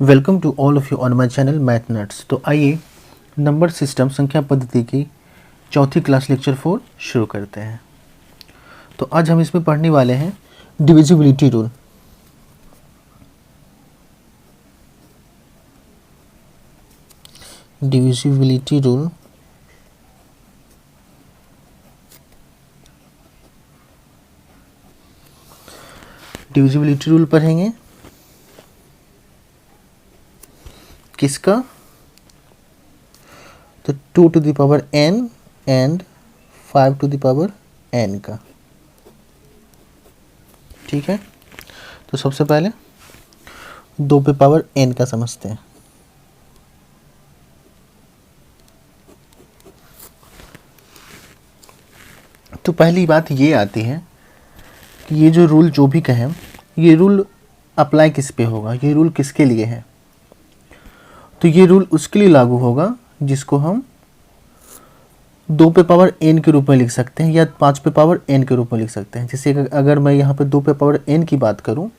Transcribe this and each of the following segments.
Welcome to all of you on my channel Math Nuts. तो आइए number system संख्या पद्धति की चौथी क्लास लेक्चर 4 शुरू करते हैं। तो आज हम इसमें पढ़ने वाले हैं divisibility rule. Divisibility rule divisibility rule पढ़ेंगे किसका? तो 2 to the power n and 5 to the power n का। ठीक है, तो सबसे पहले 2 पे पावर n का समझते हैं। तो पहली बात ये आती है कि ये जो रूल जो भी कहें, ये रूल अप्लाई किस पे होगा, ये रूल किसके लिए है? तो ये रूल उसके लिए लागू होगा जिसको हम 2 पे पावर n के रूप में लिख सकते हैं या 5 पे पावर n के रूप में लिख सकते हैं। जैसे अगर मैं यहाँ पे 2 पे पावर n की बात करूँ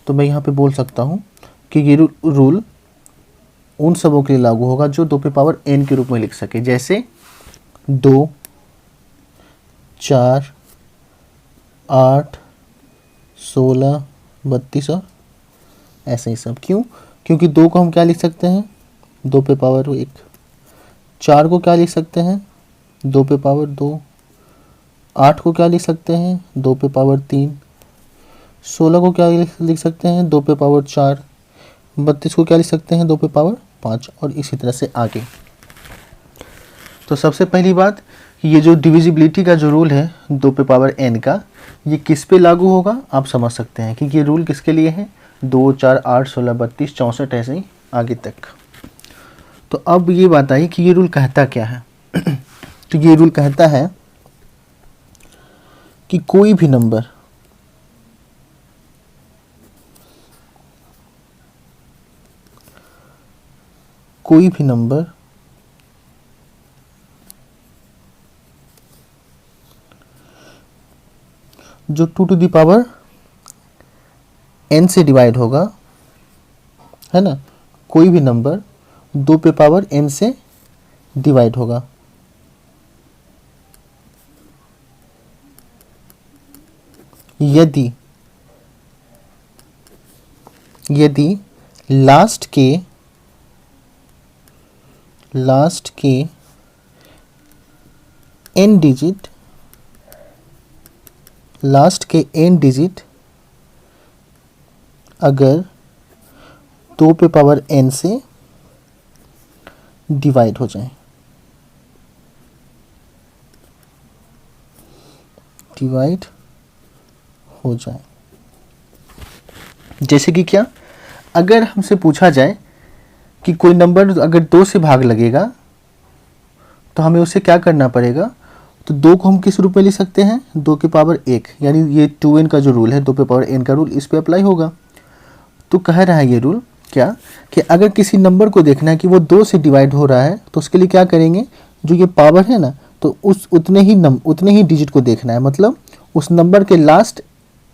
तो मैं यहाँ पे बोल सकता हूँ कि ये रूल उन सबों के लिए लागू होगा जो 2 पे पावर n के रूप में लिख सके, जैसे 2, 4, 8, 16, 32 और ऐसे ही सब। क्यों? क्योंकि 2 को हम क्या लिख सकते हैं? 2 पे पावर 1। 4 को क्या लिख सकते हैं? 2 पे पावर 2। 8 को क्या लिख सकते हैं? 2 पे पावर 3। 16 को क्या लिख सकते हैं? 2 पे पावर 4। 32 को क्या लिख सकते हैं? 2 पे पावर 5 और इसी तरह से आगे। तो सबसे पहली बात, ये जो डिविजिबिलिटी का जो रूल है 2 पे पावर n का, ये किस पे लागू होगा आप समझ सकते हैं कि ये रूल किसके लिए है? 2, 4, 8, 16, 32, 64 ऐसे ही आगे तक। तो अब ये बात आई कि ये रूल कहता क्या है। तो ये रूल कहता है कि कोई भी नंबर जो 2 टू द पावर n से डिवाइड होगा, है ना, कोई भी नंबर 2 पे पावर n से डिवाइड होगा, यदि लास्ट के n डिजिट अगर 2 पे पावर n से डिवाइड हो जाए। जैसे कि क्या? अगर हमसे पूछा जाए कि कोई नंबर अगर 2 से भाग लगेगा तो हमें उसे क्या करना पड़ेगा? तो 2 को हम किस रूप में लिख सकते हैं? 2 की पावर 1, यानी ये 2n का जो रूल है, 2 पे पावर n का रूल, इस पे अप्लाई होगा। तो कह रहा है ये रूल क्या कि अगर किसी नंबर को देखना है कि वो 2 से डिवाइड हो रहा है तो उसके लिए क्या करेंगे? जो ये पावर है ना, तो उस उतने ही डिजिट को देखना है, मतलब उस नंबर के लास्ट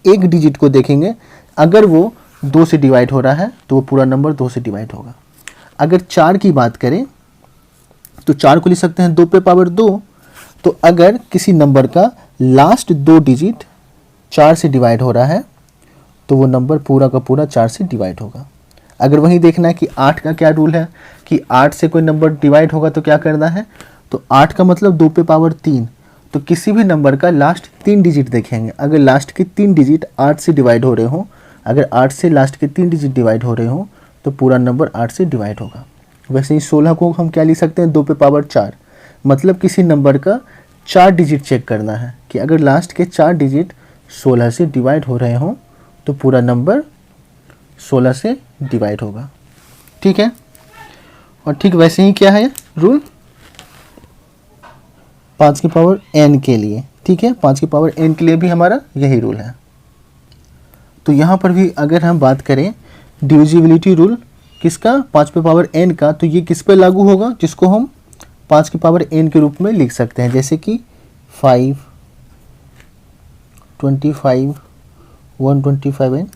एक डिजिट को देखेंगे। अगर वो 2 से डिवाइड हो रहा है तो वो पूरा नंबर 2 से डिवाइड होगा। अगर 4 की बात करें तो 4 को लिख सकते हैं 2 पे पावर 2। तो अगर किसी नंबर का लास्ट 2 डिजिट 4 से डिवाइड हो रहा है तो वो नंबर पूरा का पूरा 4 से डिवाइड होगा। अगर वही देखना है कि 8 का क्या रूल है कि 8 से कोई नंबर डिवाइड होगा तो क्या करना है? तो 8 का मतलब 2 पे पावर 3। तो किसी भी नंबर का लास्ट 3 डिजिट देखेंगे, अगर लास्ट के 3 डिजिट 8 से डिवाइड हो रहे हों, अगर 8 से लास्ट के 3 डिजिट डिवाइड हो रहे हों तो पूरा नंबर 8 से डिवाइड होगा। वैसे ही 16 को हम क्या लिख सकते हैं? 2 पे पावर 4। मतलब किसी नंबर का 4 डिजिट चेक करना है कि अगर लास्ट के 4 डिजिट 16 से डिवाइड हो रहे हों तो पूरा नंबर 16 से डिवाइड होगा। ठीक है, और ठीक वैसे ही क्या है रूल 5 की पावर n के लिए। ठीक है, 5 की पावर n के लिए भी हमारा यही रूल है। तो यहाँ पर भी अगर हम बात करें डिविजिबिलिटी रूल किसका? 5 पे पावर n का, तो ये किस पे लागू होगा? जिसको हम 5 की पावर n के रूप में लिख सकते हैं, जैसे कि 5, 25, 125 एंड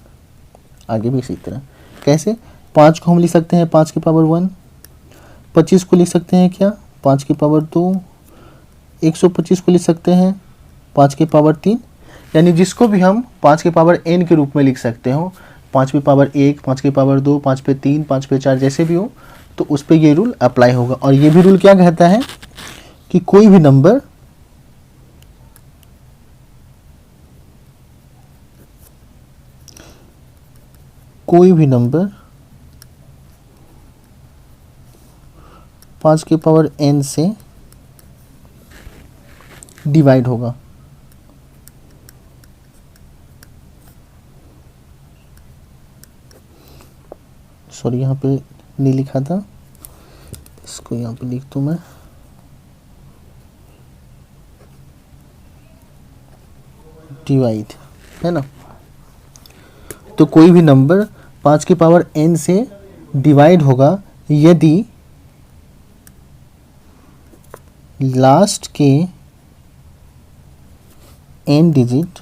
आगे भी इसी तरह। कैसे? 5 को हम लिख सकते हैं 5 की पावर 1, 25 को लिख सकते हैं क्या 5 की पावर 2, 125 को लिख सकते हैं 5 की पावर 3, यानी जिसको भी हम 5 की पावर n के रूप में लिख सकते हो, 5 की पावर 1, 5 की पावर 2, 5 पे 3, 5 पे 4 जैसे भी हो, तो उस पर ये रूल अप्लाई होगा। और ये भी रूल क्या कहता है कि कोई भी नंबर कोई भी नंबर 5 की पावर n से डिवाइड होगा। सॉरी यहाँ पे नहीं लिखा था, इसको यहाँ पे लिख दूँ मैं। डिवाइड है ना, तो कोई भी नंबर 5 की पावर n से डिवाइड होगा यदि लास्ट के n डिजिट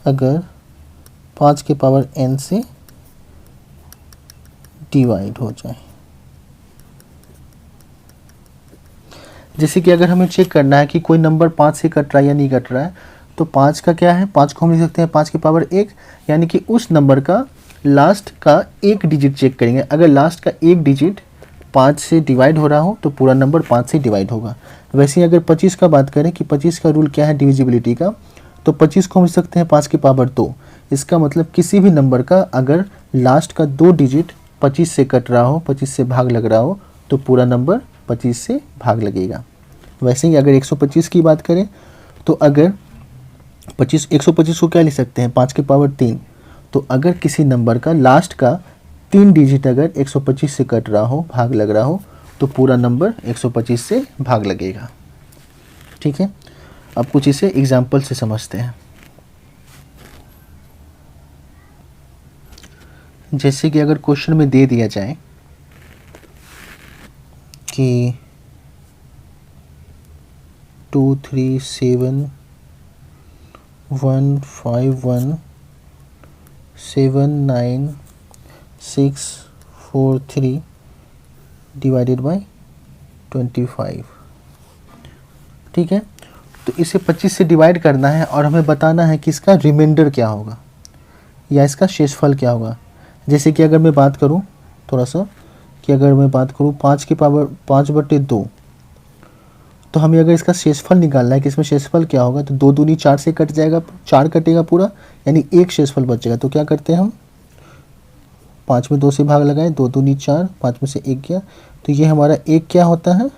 अगर 5 के पावर n से डिवाइड हो जाए। जैसे कि अगर हमें चेक करना है कि कोई नंबर 5 से कट रहा है या नहीं कट रहा है, तो 5 का क्या है, 5 को हम लिख सकते हैं 5 की पावर 1, यानी कि उस नंबर का लास्ट का एक डिजिट चेक करेंगे। अगर लास्ट का एक डिजिट 5 से डिवाइड हो रहा हो तो पूरा नंबर 5 से डिवाइड होगा। वैसे ही अगर 25 का बात करें कि 25 का रूल क्या है डिविजिबिलिटी का, तो 25 को हम लिख सकते हैं 5 की पावर 2। इसका मतलब किसी भी नंबर का अगर लास्ट का 2 डिजिट 25 से कट रहा हो, 25 से भाग लग रहा हो, तो पूरा नंबर 25 से भाग लगेगा। वैसे ही अगर 125 की बात करें तो अगर 125 को क्या लिख सकते हैं 5 की पावर 3। तो अगर किसी नंबर का लास्ट का 3 डिजिट अगर 125 से कट रहा हो, भाग लग रहा हो, तो पूरा नंबर 125 से भाग लगेगा। ठीक है, अब कुछ इसे एग्जाम्पल से समझते हैं। जैसे कि अगर क्वेश्चन में दे दिया जाए कि 2 3 7 1 5 1 7 9 6 4 3 डिवाइडेड बाय 25। ठीक है, तो इसे 25 से डिवाइड करना है और हमें बताना है कि इसका रिमाइंडर क्या होगा या इसका शेषफल क्या होगा। जैसे कि अगर मैं बात करूं थोड़ा सा कि अगर मैं बात करूं 5 की पावर 5/2, तो हमें अगर इसका शेषफल निकालना है कि इसमें शेषफल क्या होगा, तो 2 दूनी 4 से कट जाएगा, 4 कटेगा पूरा, यानी एक शेषफल बचेगा। तो क्या करते हैं हम 5 में 2 से भाग लगाएं, 2 दूनी 4, 5 में से 1 गया, तो ये हमारा एक क्या होता है,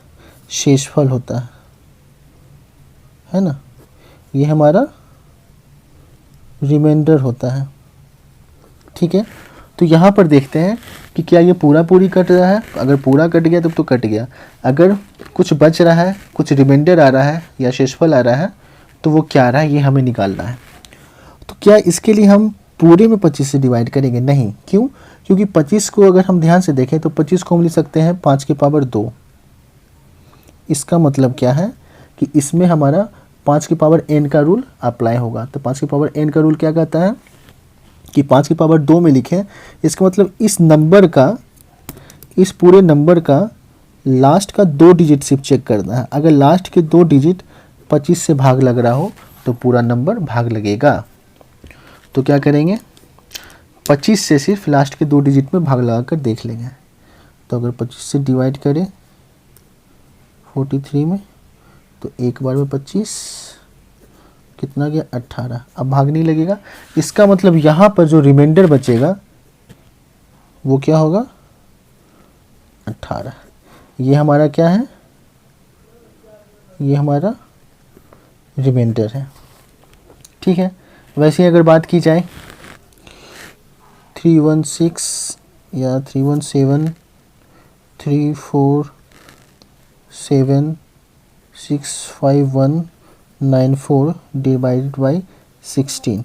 शेषफल होता है ना, ये हमारा रिमाइंडर होता है। ठीक है, तो यहाँ पर देखते हैं कि क्या ये पूरी कट रहा है। अगर पूरा कट गया तब तो कट गया, अगर कुछ बच रहा है, कुछ रिमाइंडर आ रहा है या शेषफल आ रहा है, तो वो क्या आ रहा है ये हमें निकालना है। तो क्या इसके लिए हम पूरे में 25 से डिवाइड करेंगे? नहीं। क्यों? क्योंकि 25 को अगर हम ध्यान से देखें तो 25 को हम लिख सकते हैं 5 की पावर 2। इसका मतलब क्या है कि इसमें हमारा 5 की पावर n का रूल अप्लाई होगा। तो 5 की पावर n का रूल क्या कहता है कि 5 की पावर 2 में लिखें, इसका मतलब इस नंबर का, इस पूरे नंबर का लास्ट का 2 डिजिट सिर्फ चेक करना है। अगर लास्ट के 2 डिजिट 25 से भाग लग रहा हो तो पूरा नंबर भाग लगेगा। तो क्या करेंगे, 25 से सिर्फ लास्ट के 2 डिजिट में भाग लगा कर देख लेंगे। तो अगर 25 से डिवाइड करें 43 में, तो एक बार में 25 कितना गया 18, अब भाग नहीं लगेगा। इसका मतलब यहाँ पर जो रिमाइंडर बचेगा वो क्या होगा 18। ये हमारा क्या है, ये हमारा रिमाइंडर है। ठीक है, वैसे ही अगर बात की जाए 316 या 317 347 65194 डिवाइडेड बाई 16,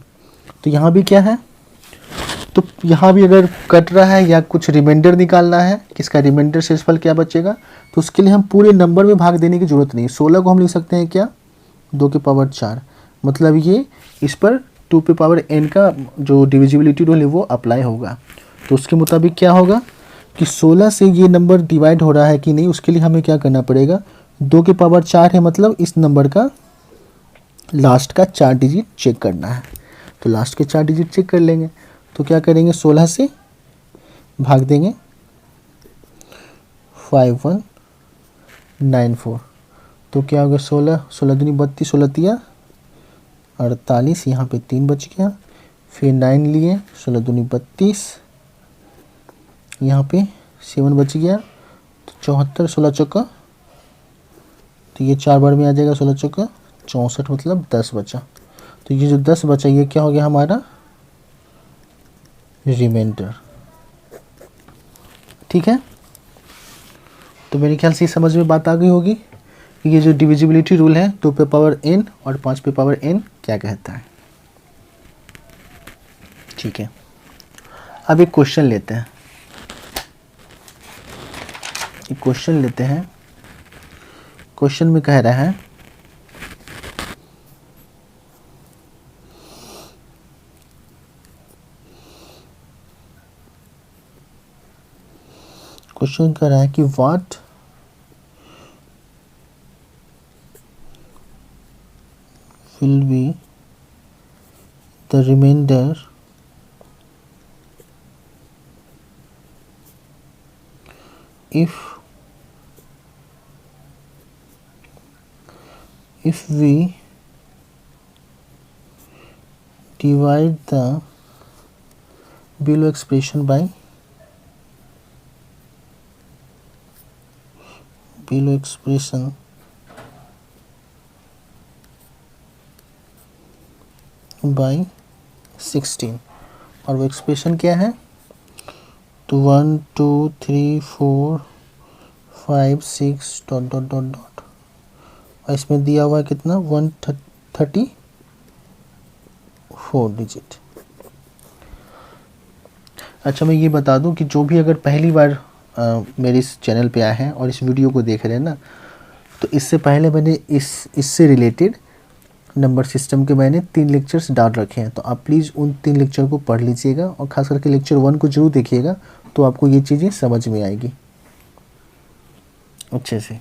तो यहाँ भी क्या है, तो यहाँ भी अगर कट रहा है या कुछ रिमाइंडर निकालना है, किसका रिमाइंडर शेषफल क्या बचेगा, तो उसके लिए हम पूरे नंबर में भाग देने की जरूरत नहीं। 16 को हम लिख सकते हैं क्या 2 की पावर 4, मतलब ये इस पर 2 पे पावर n का जो डिविजिबिलिटी रूल है वो अप्लाई होगा। तो उसके मुताबिक क्या होगा कि 16 से ये नंबर डिवाइड हो रहा है कि नहीं, उसके लिए हमें क्या करना पड़ेगा, 2 के पावर 4 है, मतलब इस नंबर का लास्ट का 4 डिजिट चेक करना है। तो लास्ट के 4 डिजिट चेक कर लेंगे। तो क्या करेंगे, 16 से भाग देंगे 5194। तो क्या होगा, 16 16 दूनी 32, 16 तिया 48, यहाँ पे 3 बच गया, फिर 9 लिए, 16 दूनी 32, यहाँ पे 7 बच गया, तो 74, 16 चौका, तो ये 4 बार में आ जाएगा, 16 चौका 64, मतलब 10 बचा। तो ये जो 10 बचा ये क्या हो गया हमारा रिमाइंडर। ठीक है, तो मेरे ख्याल से समझ में बात आ गई होगी कि ये जो डिविजिबिलिटी रूल है 2 पे पावर n और 5 पे पावर n क्या कहता है। ठीक है, अब एक क्वेश्चन लेते हैं। एक क्वेश्चन लेते हैं। क्वेश्चन में कह रहा है कि what will be the remainder if we divide the below expression by by 16। और वो एक्सप्रेशन क्या है, तो 1 2 3 4 5 6 डॉट डॉट डॉट डॉट, और इसमें दिया हुआ है कितना 134 डिजिट। अच्छा, मैं ये बता दूं कि जो भी अगर पहली बार मेरे इस चैनल पे आए हैं और इस वीडियो को देख रहे हैं ना, तो इससे पहले मैंने इससे रिलेटेड नंबर सिस्टम के मैंने 3 लेक्चर्स डाल रखे हैं। तो आप प्लीज़ उन 3 लेक्चर को पढ़ लीजिएगा और ख़ास करके लेक्चर 1 को जरूर देखिएगा, तो आपको ये चीज़ें समझ में आएगी अच्छे से।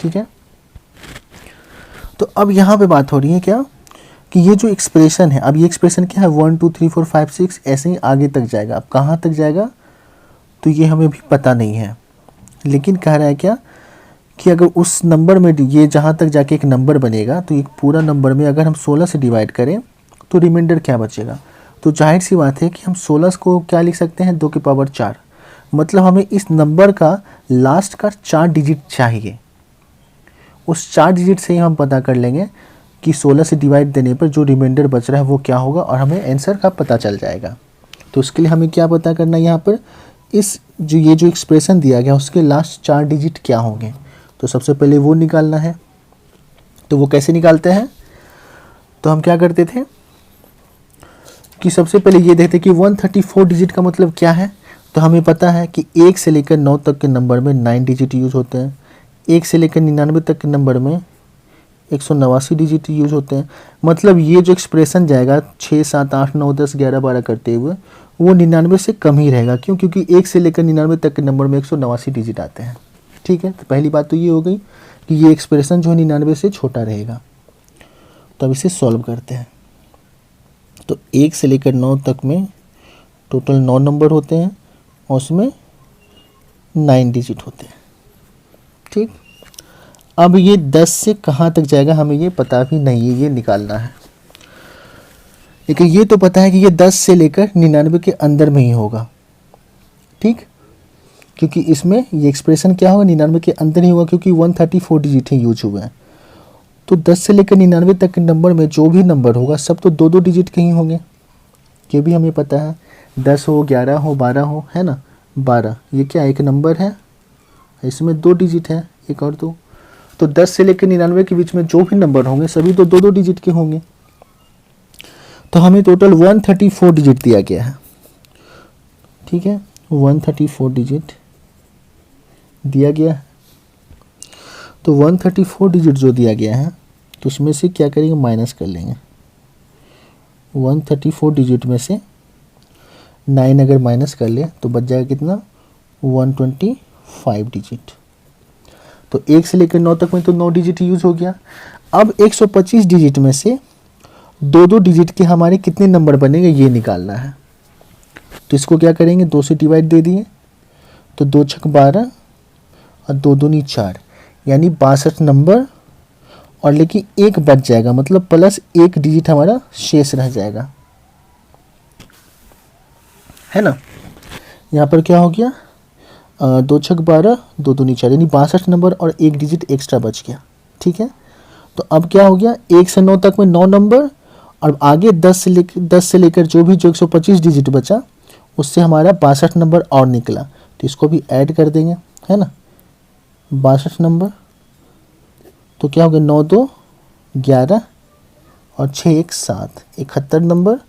ठीक है, तो अब यहाँ पे बात हो रही है क्या कि ये जो एक्सप्रेशन है, अब ये एक्सप्रेशन क्या है 1 2 3 4 5 6 ऐसे ही आगे तक जाएगा। अब कहाँ तक जाएगा तो ये हमें भी पता नहीं है, लेकिन कह रहा है क्या कि अगर उस नंबर में ये जहाँ तक जाके एक नंबर बनेगा, तो एक पूरा नंबर में अगर हम 16 से डिवाइड करें तो रिमाइंडर क्या बचेगा। तो जाहिर सी बात है कि हम 16 को क्या लिख सकते हैं 2 के पावर 4, मतलब हमें इस नंबर का लास्ट का 4 डिजिट चाहिए। उस 4 डिजिट से ही हम पता कर लेंगे कि 16 से डिवाइड देने पर जो रिमाइंडर बच रहा है वो क्या होगा, और हमें आंसर का पता चल जाएगा। तो उसके लिए हमें क्या पता करना है, यहाँ पर ये जो एक्सप्रेशन दिया गया उसके लास्ट 4 डिजिट क्या होंगे। तो सबसे पहले वो निकालना है। तो वो कैसे निकालते हैं, तो हम क्या करते थे कि सबसे पहले ये देखते कि 134 डिजिट का मतलब क्या है। तो हमें पता है कि 1 से लेकर 9 तक के नंबर में 9 डिजिट यूज़ होते हैं, 1 से लेकर 99 तक के नंबर में 189 डिजिट यूज होते हैं। मतलब ये जो एक्सप्रेशन जाएगा 6 7 8 9 10 11 12 करते हुए वो 99 से कम ही रहेगा। क्यों, क्योंकि 1 से लेकर 99 तक के नंबर में 189 डिजिट आते हैं। ठीक है, तो पहली बात तो ये हो गई कि ये एक्सप्रेशन जो है 99 से छोटा रहेगा। तो अब इसे सॉल्व करते हैं। तो 1 से लेकर 9 तक में टोटल 9 नंबर होते हैं और उसमें 9 डिजिट होते हैं। ठीक, अब ये 10 से कहाँ तक जाएगा हमें ये पता भी नहीं है, ये निकालना है। लेकिन ये तो पता है कि ये 10 से लेकर 99 के अंदर में ही होगा। ठीक, क्योंकि इसमें ये एक्सप्रेशन क्या होगा 99 के अंदर ही होगा, क्योंकि 134 डिजिट ही यूज हुए हैं। तो 10 से लेकर 99 तक के नंबर में जो भी नंबर होगा सब तो 2 2 डिजिट के ही होंगे, ये भी हमें पता है। 10 हो 11 हो 12 हो, है ना 12, ये क्या एक नंबर है, इसमें 2 डिजिट है, एक और 2। तो 10 से लेकर 99 के बीच में जो भी नंबर होंगे सभी तो 2 2 डिजिट के होंगे। तो हमें टोटल 134 डिजिट दिया गया है। ठीक है, 134 डिजिट दिया गया है। तो 134 डिजिट जो दिया गया है तो उसमें से क्या करेंगे, माइनस कर लेंगे। 134 डिजिट में से 9 अगर माइनस कर ले तो बच जाएगा कितना, 125 डिजिट। तो 1 से लेकर 9 तक में तो 9 डिजिट यूज हो गया। अब 125 डिजिट में से दो दो डिजिट के हमारे कितने नंबर बनेंगे ये निकालना है। तो इसको क्या करेंगे, 2 से डिवाइड दे दिए तो 2 छक 12 और 2 दूनी 4, यानी 62 नंबर। और लेकिन एक बच जाएगा, मतलब प्लस एक डिजिट हमारा शेष रह जाएगा, है ना। यहाँ पर क्या हो गया, 2 छक 12, 2 दूनी 4, यानी 62 नंबर और एक डिजिट एक्स्ट्रा बच गया। ठीक है, तो अब क्या हो गया, 1 से 9 तक में 9 नंबर और आगे 10 से लेकर जो 125 डिजिट बचा उससे हमारा 62 नंबर और निकला। तो इसको भी ऐड कर देंगे, है ना, 62 नंबर। तो क्या हो गया, 9 2 11 और 6 1 7, 71 नंबर।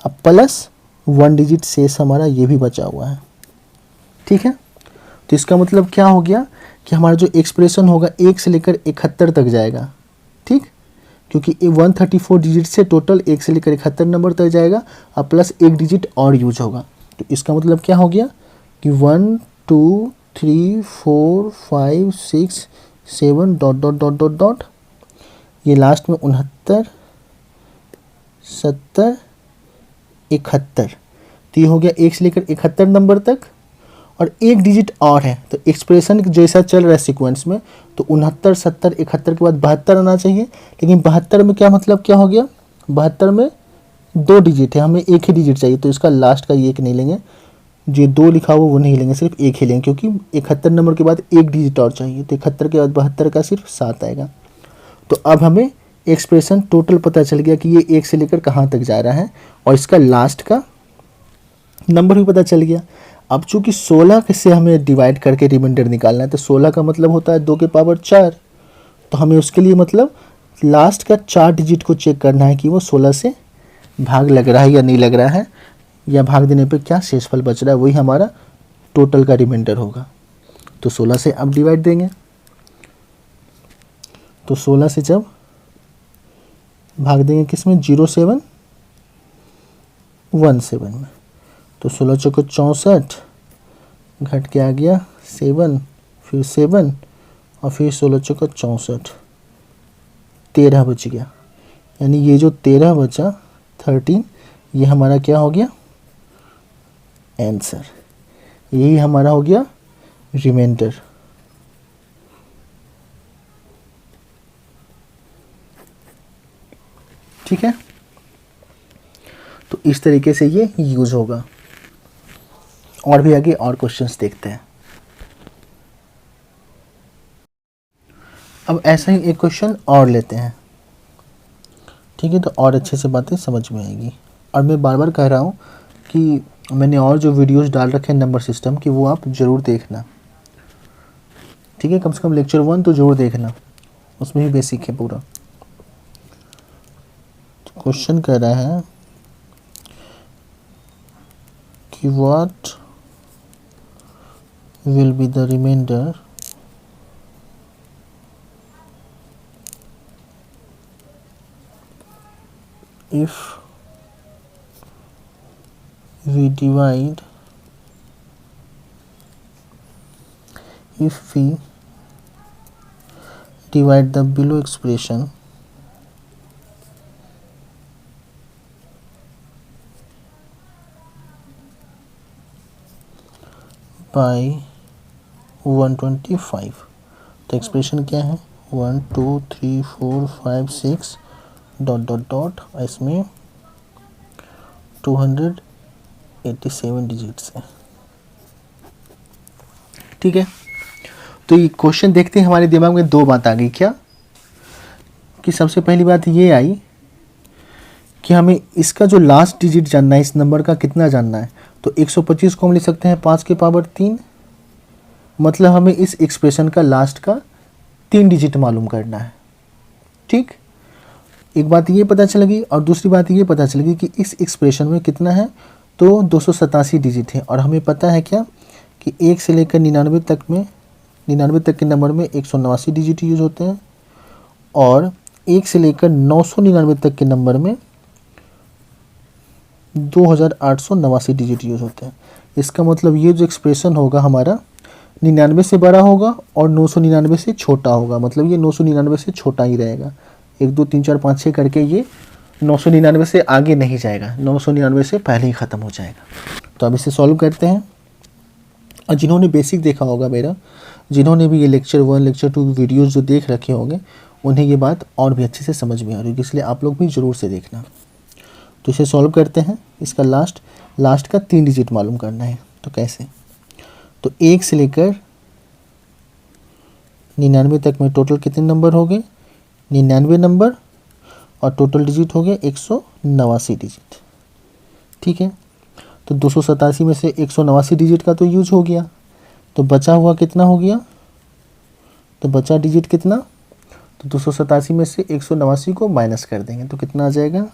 अब प्लस 1 डिजिट शेष हमारा ये भी बचा हुआ है। ठीक है, तो इसका मतलब क्या हो गया कि हमारा जो एक्सप्रेशन होगा 1 से लेकर 71 तक जाएगा। ठीक, क्योंकि 134 डिजिट से टोटल 1 से लेकर 71 नंबर तक जाएगा और प्लस एक डिजिट और यूज होगा। तो इसका मतलब क्या हो गया कि 1 2 3 4 5 6 7 dot dot dot dot dot, ये लास्ट में 69 70 71। तो ये हो गया 1 से लेकर 71 नंबर तक और एक डिजिट और है। तो एक्सप्रेशन जैसा चल रहा है सीक्वेंस में, तो 69 70 71 के बाद 72 आना चाहिए। लेकिन 72 में क्या मतलब क्या हो गया, 72 में 2 डिजिट है, हमें एक ही डिजिट चाहिए। तो इसका लास्ट का ये एक नहीं लेंगे, जो 2 लिखा हुआ वो नहीं लेंगे, सिर्फ एक ही लेंगे, क्योंकि 71 नंबर के बाद एक डिजिट और चाहिए। तो 71 के बाद 72 का सिर्फ 7 आएगा। तो अब हमें एक्सप्रेशन टोटल पता चल गया कि ये 1 से लेकर कहाँ तक जा रहा है और इसका लास्ट का नंबर भी पता चल गया। अब चूंकि 16 से हमें डिवाइड करके रिमाइंडर निकालना है, तो 16 का मतलब होता है 2 के पावर 4। तो हमें उसके लिए मतलब लास्ट का 4 डिजिट को चेक करना है कि वो 16 से भाग लग रहा है या नहीं लग रहा है, या भाग देने पे क्या शेषफल बच रहा है, वही हमारा टोटल का रिमाइंडर होगा। तो 16 से अब डिवाइड देंगे, तो 16 से जब भाग देंगे किसमें, 07 17 में, तो 16 चौको 64, घट के आ गया 7, फिर 7 और फिर 16 चौको 64, 13 बच गया। यानी ये जो 13 बचा 13, ये हमारा क्या हो गया, आंसर। यही हमारा हो गया रिमाइंडर। ठीक है, तो इस तरीके से ये यूज होगा। और भी आगे और क्वेश्चंस देखते हैं। अब ऐसा ही एक क्वेश्चन और लेते हैं, ठीक है, तो और अच्छे से बातें समझ में आएगी। और मैं बार बार कह रहा हूँ कि मैंने और जो वीडियोस डाल रखे हैं नंबर सिस्टम की, वो आप ज़रूर देखना। ठीक है, कम से कम लेक्चर 1 तो ज़रूर देखना, उसमें भी बेसिक है पूरा। क्वेश्चन कह रहा है कि what will be the reminder if we divide the below expression by 125। तो एक्सप्रेशन क्या है, 1 2 3 4 5 6 डॉट डॉट डॉट, इसमें 287 डिजिट्स है। ठीक है, तो ये क्वेश्चन देखते हैं, हमारे दिमाग में दो बात आ गई क्या, कि सबसे पहली बात ये आई कि हमें इसका जो लास्ट डिजिट जानना है, इस नंबर का कितना जानना है। तो 125 को हम लिख सकते हैं 5 के पावर 3, मतलब हमें इस एक्सप्रेशन का लास्ट का 3 डिजिट मालूम करना है। ठीक, एक बात ये पता चल गई, और दूसरी बात ये पता चल गई कि इस एक्सप्रेशन में कितना है, तो 287 डिजिट है। और हमें पता है क्या कि 1 से लेकर 99 तक में, 99 तक के नंबर में 189 डिजिट यूज होते हैं, और 1 से लेकर 999 तक के नंबर में 2889 डिजिट यूज़ होते हैं। इसका मतलब ये जो एक्सप्रेशन होगा हमारा 99 से बड़ा होगा और 999 से छोटा होगा, मतलब ये 999 से छोटा ही रहेगा। 1 2 3 4 5 6 करके ये 999 से आगे नहीं जाएगा, 999 से पहले ही ख़त्म हो जाएगा। तो अब इसे सॉल्व करते हैं। और जिन्होंने बेसिक देखा होगा मेरा, जिन्होंने भी ये लेक्चर 1 लेक्चर 2 वीडियोज़ जो देख रखे होंगे, उन्हें ये बात और भी अच्छे से समझ में आ रही है, इसलिए आप लोग भी ज़रूर से देखना। तो इसे सॉल्व करते हैं। इसका लास्ट का 3 डिजिट मालूम करना है। तो कैसे? तो 1 से लेकर 99 तक में टोटल कितने नंबर हो गए? 99 नंबर, और टोटल डिजिट हो गए 189 डिजिट। ठीक है, तो 287 में से 189 डिजिट का तो यूज हो गया, तो बचा हुआ कितना हो गया? तो बचा डिजिट कितना? तो 287 में से 189 को माइनस कर देंगे तो कितना आ जाएगा?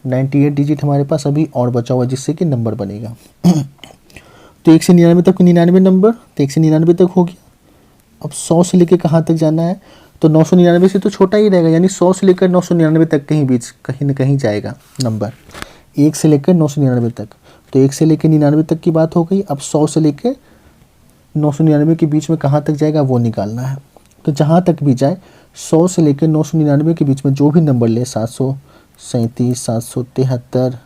98 डिजिट हमारे पास अभी और बचा हुआ, जिससे कि नंबर बनेगा। तो 1 से 99 तक 99 नंबर, तो 1 से 99 तक हो गया। अब 100 से लेकर कहाँ तक जाना है? तो 999 से तो छोटा ही रहेगा, यानी 100 से लेकर 999 तक कहीं न कहीं जाएगा नंबर, 1 से लेकर 999 तक। तो 1 से लेकर 99 तक की बात हो गई। अब 100 से लेकर 999 के बीच में कहाँ तक जाएगा वो निकालना है। तो जहाँ तक भी जाए, 100 से लेकर 999 के बीच में जो भी नंबर ले, 737, 773,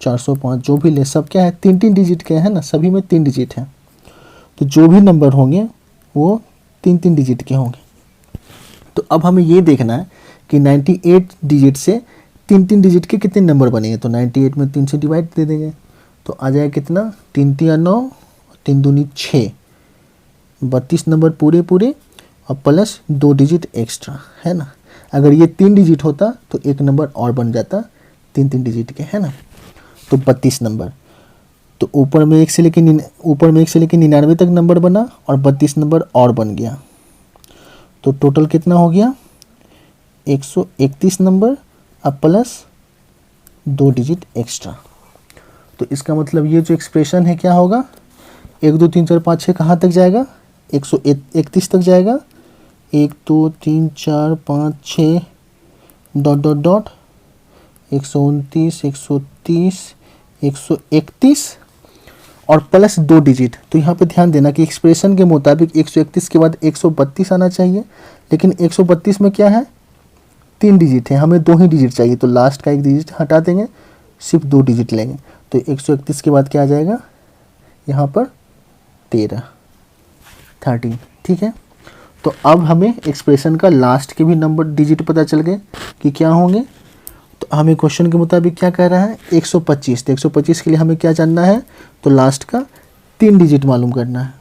405, जो भी ले, सब क्या है? 3 डिजिट के हैं ना, सभी में 3 डिजिट हैं। तो जो भी नंबर होंगे वो 3 डिजिट के होंगे। तो अब हमें ये देखना है कि 98 डिजिट से 3 डिजिट के कितने नंबर बनेंगे। तो 98 में 3 से डिवाइड दे देंगे तो आ जाएगा कितना? 3 3 9, 3 दूनी 6, 32 नंबर पूरे और प्लस 2 डिजिट एक्स्ट्रा, है ना। अगर ये 3 डिजिट होता तो एक नंबर और बन जाता 3 डिजिट के, है ना। तो 32 नंबर, तो ऊपर में 1 से लेकर 99 तक नंबर बना और 32 नंबर और बन गया। तो टोटल कितना हो गया? 131 नंबर अब प्लस 2 डिजिट एक्स्ट्रा। तो इसका मतलब ये जो एक्सप्रेशन है क्या होगा? 1 2 3 4 5 6 कहाँ तक जाएगा? 131 तक जाएगा। 1 2 3 4 5 6 ... 129 130 131 और प्लस 2 डिजिट। तो यहाँ पे ध्यान देना कि एक्सप्रेशन के मुताबिक 131 के बाद 132 आना चाहिए, लेकिन 132 में क्या है? 3 डिजिट है, हमें 2 ही डिजिट चाहिए। तो लास्ट का 1 डिजिट हटा देंगे, सिर्फ 2 डिजिट लेंगे। तो 131 के बाद क्या आ जाएगा? यहाँ पर 13। ठीक है। तो अब हमें एक्सप्रेशन का लास्ट के भी नंबर डिजिट पता चल गए कि क्या होंगे। तो हमें क्वेश्चन के मुताबिक क्या कह रहा है? 125। तो 125 के लिए हमें क्या जानना है? तो लास्ट का 3 डिजिट मालूम करना है।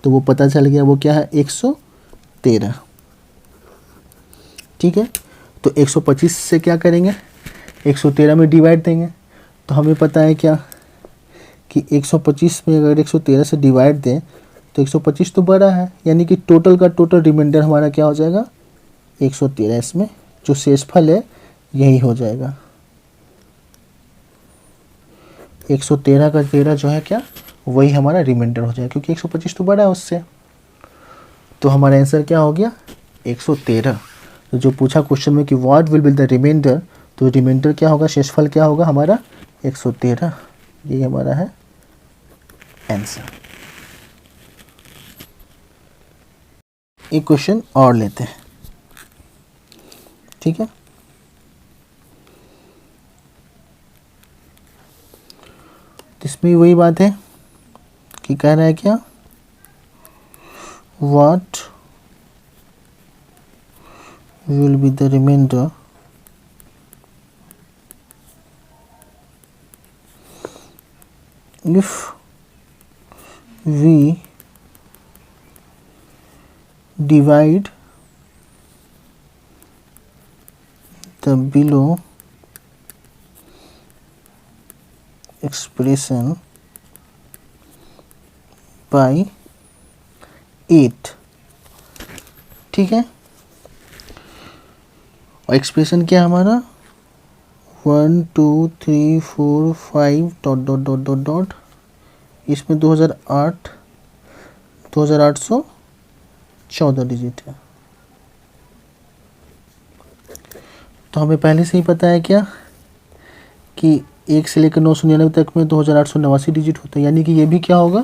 तो वो पता चल गया, वो क्या है? 113। ठीक है। तो 125 से क्या करेंगे? 113 में डिवाइड देंगे। तो हमें पता है क्या कि 125 में अगर 113 से डिवाइड दें तो 125 तो बड़ा है, यानी कि टोटल का टोटल रिमाइंडर हमारा क्या हो जाएगा? 113। इसमें जो शेषफल है यही हो जाएगा। 113 का 13 जो है क्या, वही हमारा रिमाइंडर हो जाएगा, क्योंकि 125 तो बड़ा है उससे। तो हमारा आंसर क्या हो गया? 113। तो जो पूछा क्वेश्चन में कि what will be the reminder, तो रिमाइंडर क्या होगा, शेषफल क्या होगा हमारा? 113। ये हमारा है आंसर। एक क्वेश्चन और लेते हैं, ठीक है। इसमें वही बात है कि कह रहा है क्या, what will be the reminder if we divide the below expression by 8। ठीक है। और एक्सप्रेशन क्या है हमारा? 1 2 3 4 5 ... इसमें 2814 डिजिट है। तो हमें पहले से ही पता है क्या कि 1 से लेकर 999 तक में 2889 डिजिट होता है, यानी कि ये भी क्या होगा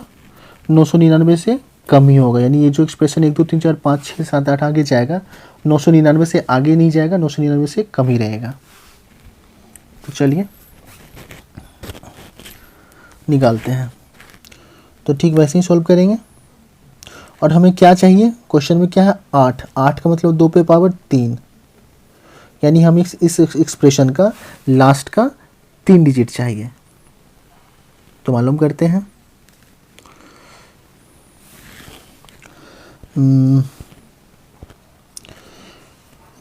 999 से कम ही होगा। यानी ये जो एक्सप्रेशन 1 2 3 4 5 6 7 8 आगे जाएगा 999 से आगे नहीं जाएगा, 999 से कम ही रहेगा। तो चलिए निकालते हैं। तो ठीक वैसे ही सॉल्व करेंगे। और हमें क्या चाहिए, क्वेश्चन में क्या है 8, 8 का मतलब 2 पे पावर 3, यानी हमें इस एक्सप्रेशन का लास्ट का 3 डिजिट चाहिए। तो मालूम करते हैं।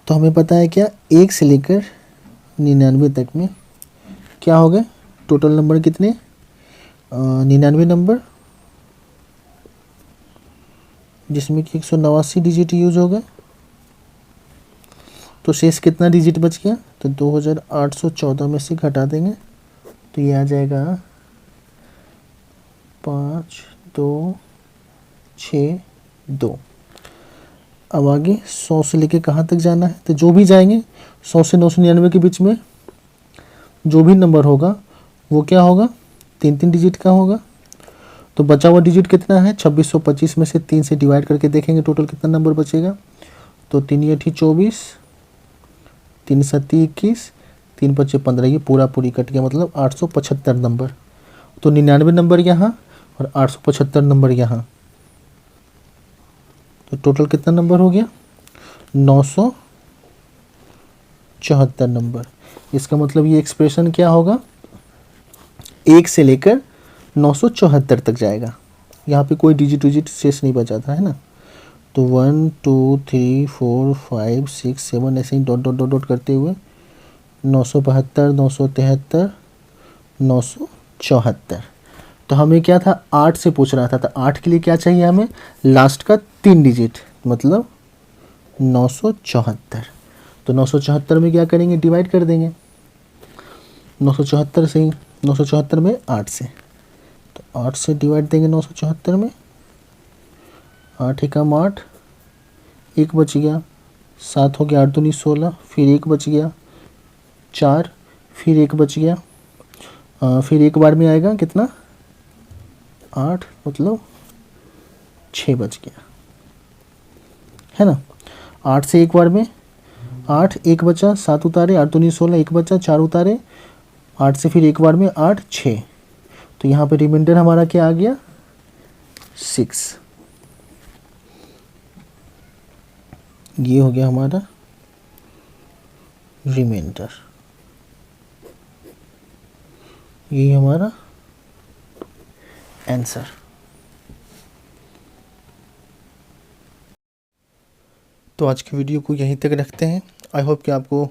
तो हमें पता है क्या 1 से लेकर 99 तक में क्या हो गए टोटल नंबर कितने 99 नंबर, जिसमें कि 189 डिजिट यूज हो गए। तो शेष कितना डिजिट बच गया, तो 2814 में से घटा देंगे तो ये आ जाएगा 5 2 6 2। अब आगे 100 से लेके कहाँ तक जाना है, तो जो भी जाएंगे 100 से 999 के बीच में जो भी नंबर होगा वो क्या होगा 3 डिजिट का होगा। तो बचा हुआ डिजिट कितना है 2625 में से 3 से डिवाइड करके देखेंगे टोटल कितना नंबर बचेगा। तो 3 8 24, 3 7 21, 3 5 15, ये पूरी कट गया, मतलब 875 नंबर। तो 99 नंबर यहाँ और 875 नंबर यहाँ, तो टोटल कितना नंबर हो गया 974 नंबर। इसका मतलब ये एक्सप्रेशन क्या होगा 1 से लेकर 974 तक जाएगा। यहाँ पे कोई डिजिट शेष नहीं बचा था, है ना। तो 1 2 3 4 5 6 7 ऐसे ही डॉट करते हुए 972 973 974। तो हमें क्या था 8 से पूछ रहा था, तो 8 के लिए क्या चाहिए हमें लास्ट का 3 डिजिट, मतलब 974। तो 974 में क्या करेंगे डिवाइड कर देंगे 974 से ही, 974 में 8 से, तो 8 से डिवाइड देंगे 974 में, 8 एकम 8, 1 बच गया, 7 हो गया, 8 दूनी 16, फिर 1 बच गया 4, फिर 1 बच गया, फिर एक बार में आएगा कितना 8, मतलब 6 बच गया, है ना। 8 से एक बार में 8, 1 बचा, 7 उतारे, 8 दूनी 16, 1 बचा, 4 उतारे, 8 से फिर एक बार में 8 6, तो यहाँ पे रिमाइंडर हमारा क्या आ गया 6। ये हो गया हमारा रिमाइंडर, ये हमारा आंसर। तो आज की वीडियो को यहीं तक रखते हैं। आई होप कि आपको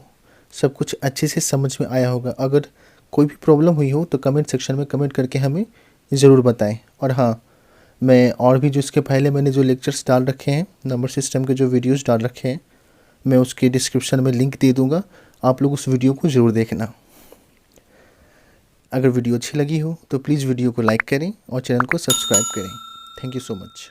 सब कुछ अच्छे से समझ में आया होगा। अगर कोई भी प्रॉब्लम हुई हो तो कमेंट सेक्शन में कमेंट करके हमें ज़रूर बताएं। और हाँ, मैं और भी जो इसके पहले मैंने जो लेक्चर्स डाल रखे हैं, नंबर सिस्टम के जो वीडियोस डाल रखे हैं, मैं उसके डिस्क्रिप्शन में लिंक दे दूँगा, आप लोग उस वीडियो को ज़रूर देखना। अगर वीडियो अच्छी लगी हो तो प्लीज़ वीडियो को लाइक करें और चैनल को सब्सक्राइब करें। Thank you so much.